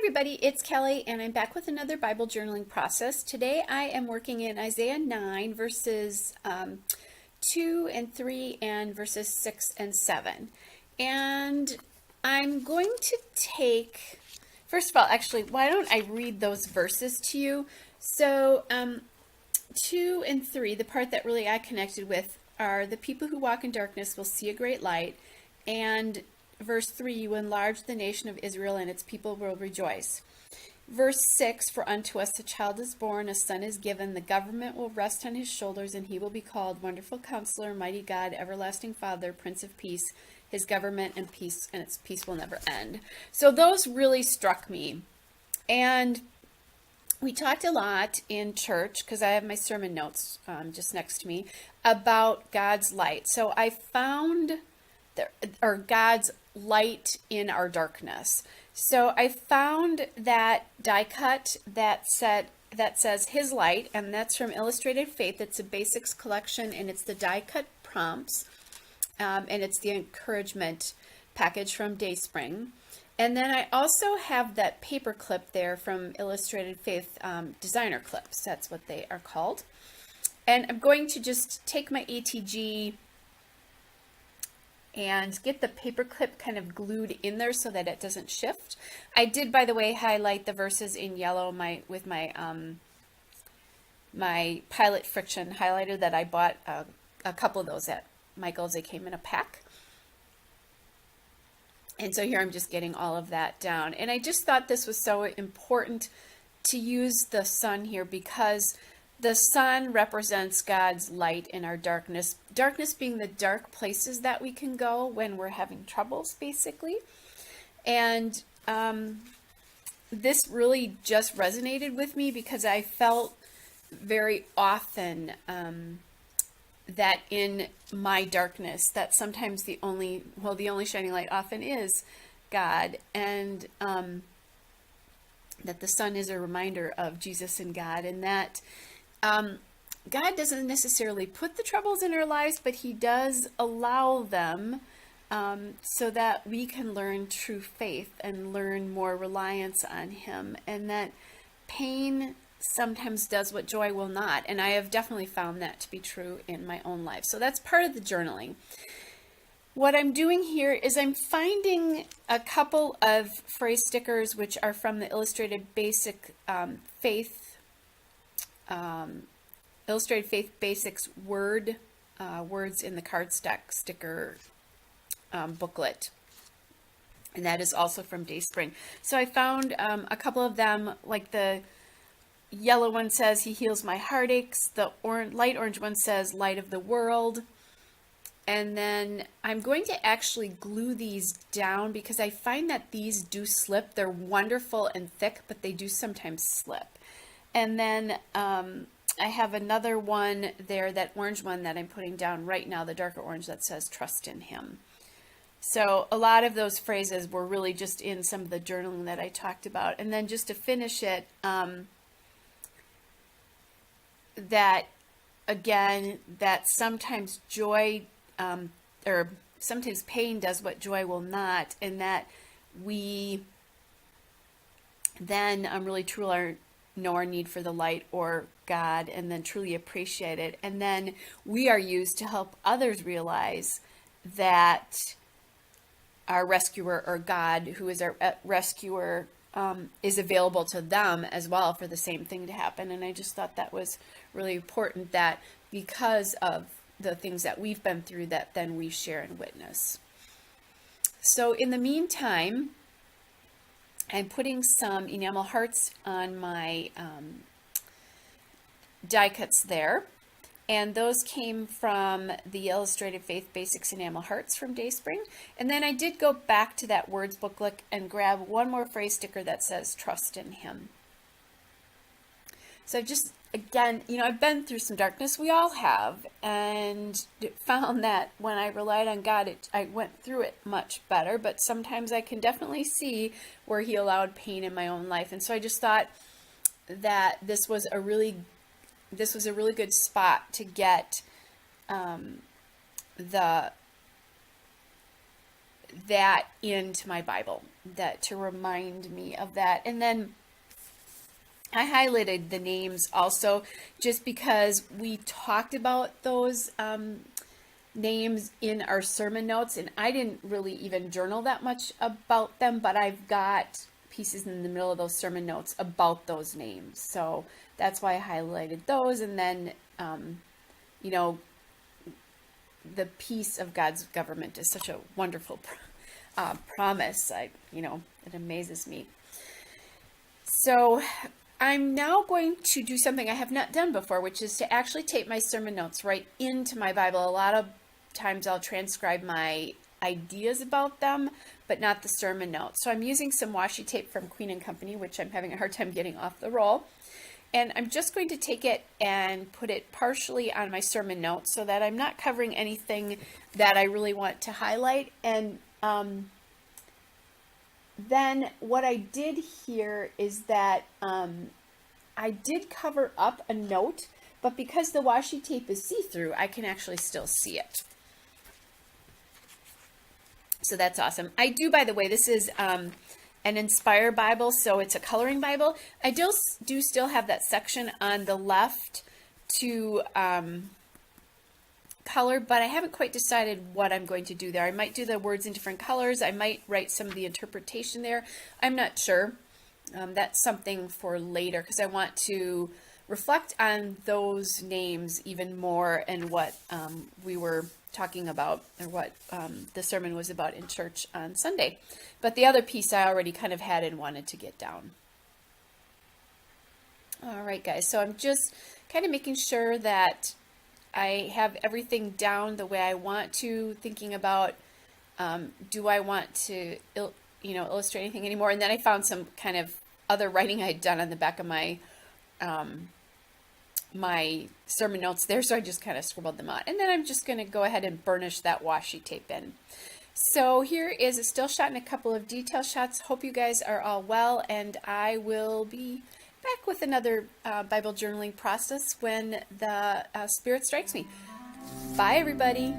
everybody, it's Kelly, and I'm back with another Bible journaling process. Today I am working in Isaiah 9, verses 2 and 3, and verses 6 and 7. And I'm going to take, first of all, actually, why don't I read those verses to you? So, 2 and 3, the part that really I connected with are the people who walk in darkness will see a great light, and verse 3, you enlarge the nation of Israel and its people will rejoice. Verse 6, for unto us a child is born, a son is given, the government will rest on his shoulders, and he will be called Wonderful Counselor, Mighty God, Everlasting Father, Prince of Peace. His government and its peace will never end. So those really struck me. And we talked a lot in church, because I have my sermon notes just next to me, about God's light. So I found God's light in our darkness. So I found that die cut that says His Light, and that's from Illustrated Faith. It's a basics collection, and it's the die cut prompts, and it's the encouragement package from Dayspring. And then I also have that paper clip there from Illustrated Faith, designer clips. That's what they are called. And I'm going to just take my ATG and get the paper clip kind of glued in there so that it doesn't shift. I did, by the way, highlight the verses in yellow with my my Pilot Friction highlighter that I bought a couple of those at Michael's. They came in a pack. And so here I'm just getting all of that down. And I just thought this was so important to use the sun here, because the sun represents God's light in our darkness. Darkness being the dark places that we can go when we're having troubles, basically. And this really just resonated with me, because I felt very often that in my darkness, that sometimes the only shining light often is God, and that the sun is a reminder of Jesus and God, and that God doesn't necessarily put the troubles in our lives, but He does allow them so that we can learn true faith and learn more reliance on Him, and that pain sometimes does what joy will not. And I have definitely found that to be true in my own life. So that's part of the journaling. What I'm doing here is I'm finding a couple of phrase stickers which are from the Illustrated Faith Basics words in the cardstock sticker booklet. And that is also from Dayspring. So I found a couple of them, like the yellow one says, He heals my heartaches. The light orange one says, Light of the world. And then I'm going to actually glue these down, because I find that these do slip. They're wonderful and thick, but they do sometimes slip. And then I have another one there, that orange one that I'm putting down right now, the darker orange, that says Trust in Him. So a lot of those phrases were really just in some of the journaling that I talked about. And then just to finish it, that again, that sometimes joy or sometimes pain does what joy will not, and that we then really truly know our need for the light or God, and then truly appreciate it. And then we are used to help others realize that our rescuer, or God, who is our rescuer, is available to them as well for the same thing to happen. And I just thought that was really important, that because of the things that we've been through, that then we share and witness. So in the meantime, I'm putting some enamel hearts on my die cuts there. And those came from the Illustrated Faith Basics Enamel Hearts from Dayspring. And then I did go back to that words booklet and grab one more phrase sticker that says Trust in Him. So I've just, again, I've been through some darkness. We all have. And found that when I relied on God, I went through it much better. But sometimes I can definitely see where He allowed pain in my own life. And so I just thought that this was a really good spot to get that into my Bible. that to remind me of that. And then I highlighted the names also just because we talked about those names in our sermon notes, and I didn't really even journal that much about them, but I've got pieces in the middle of those sermon notes about those names. So that's why I highlighted those. And then, you know, the peace of God's government is such a wonderful promise. It amazes me. So I'm now going to do something I have not done before, which is to actually tape my sermon notes right into my Bible. A lot of times I'll transcribe my ideas about them, but not the sermon notes. So I'm using some washi tape from Queen & Company, which I'm having a hard time getting off the roll. And I'm just going to take it and put it partially on my sermon notes so that I'm not covering anything that I really want to highlight. And then what I did here is that I did cover up a note, but because the washi tape is see-through, I can actually still see it. So that's awesome. I do, by the way, this is an Inspire Bible, so it's a coloring Bible. I do still have that section on the left to color, but I haven't quite decided what I'm going to do there. I might do the words in different colors. I might write some of the interpretation there. I'm not sure. That's something for later because I want to reflect on those names even more and what we were talking about, or what the sermon was about in church on Sunday. But the other piece I already kind of had and wanted to get down. All right, guys, so I'm just kind of making sure that I have everything down the way I want to, thinking about, do I want to illustrate anything anymore? And then I found some kind of other writing I had done on the back of my my sermon notes there, so I just kind of scribbled them out. And then I'm just going to go ahead and burnish that washi tape in. So here is a still shot and a couple of detail shots. Hope you guys are all well, and I will be back with another Bible journaling process when the Spirit strikes me. Bye, everybody.